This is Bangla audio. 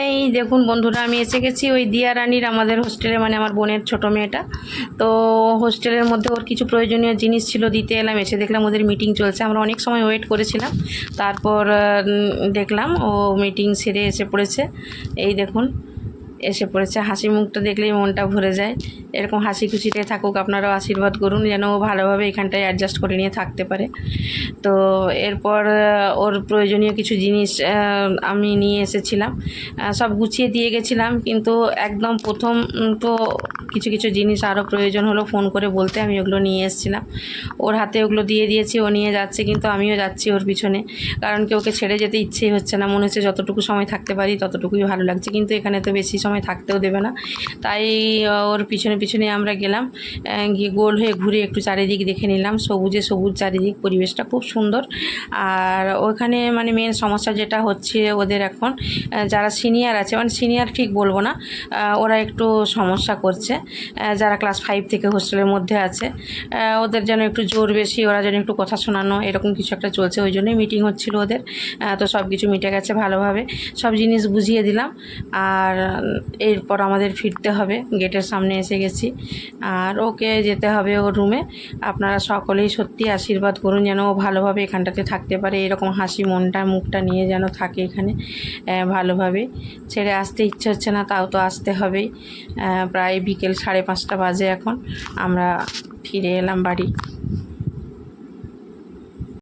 এই দেখুন বন্ধুরা, আমি এসে গেছি ওই দিয়া রানীর আমাদের হোস্টেলে, মানে আমার বোনের ছোটো মেয়েটা। তো হোস্টেলের মধ্যে ওর কিছু প্রয়োজনীয় জিনিস ছিল, দিতে এলাম। এসে দেখলাম ওদের মিটিং চলছে। আমরা অনেক সময় ওয়েট করেছিলাম, তারপর দেখলাম ও মিটিং সেরে এসে পড়েছে। এই দেখুন এসে পড়েছে। হাসি মুখটা দেখলেই মনটা ভরে যায়। এরকম হাসি খুশিতে থাকুক, আপনারাও আশীর্বাদ করুন যেন ও ভালোভাবে এখানটায় অ্যাডজাস্ট করে নিয়ে থাকতে পারে। তো এরপর ওর প্রয়োজনীয় কিছু জিনিস আমি নিয়ে এসেছিলাম, সব গুছিয়ে দিয়ে গেছিলাম, কিন্তু একদম প্রথম তো কিছু কিছু জিনিস আরও প্রয়োজন হলো, ফোন করে বলতে আমি ওগুলো নিয়ে এসেছিলাম। ওর হাতে ওগুলো দিয়ে দিয়েছি, ও নিয়ে যাচ্ছে, কিন্তু আমিও যাচ্ছি ওর পিছনে, কারণ কি ওকে ছেড়ে যেতে ইচ্ছেই হচ্ছে না। মনে হচ্ছে যতটুকু সময় থাকতে পারি ততটুকুই ভালো লাগছে, কিন্তু এখানে তো বেশি সময় থাকতেও দেবে না। তাই ওর পিছনে পিছনে আমরা গেলাম, গিয়ে গোল হয়ে ঘুরে একটু চারিদিক দেখে নিলাম। সবুজে সবুজ চারিদিক, পরিবেশটা খুব সুন্দর। আর ওখানে মানে মেন সমস্যা যেটা হচ্ছে ওদের এখন, যারা সিনিয়র আছে, মানে সিনিয়র ঠিক বলবো না, ওরা একটু সমস্যা করছে। যারা ক্লাস 5 থেকে হোস্টেলের মধ্যে আছে, ওদের যেন একটু জোর বেশি, ওরা যেন একটু কথা শোনানো, এরকম কিছু একটা চলছে। ওই জন্যই মিটিং হচ্ছিল ওদের। তো সব কিছু মিটে গেছে ভালোভাবে, সব জিনিস বুঝিয়ে দিলাম। আর এরপর আমাদের ফিরতে হবে, গেটের সামনে এসে গেছি, আর ওকে যেতে হবে ওর রুমে। আপনারা সকলেই সত্যি আশীর্বাদ করুন যেন ও ভালোভাবে এখানটাতে থাকতে পারে, এরকম হাসি মনটা মুখটা নিয়ে যেন থাকে এখানে ভালোভাবে। ছেড়ে আসতে ইচ্ছে হচ্ছে না, তাও তো আসতে হবেই। প্রায় বিকেল 5:30 বাজে এখন। আমরা ফিরে এলাম বাড়ি।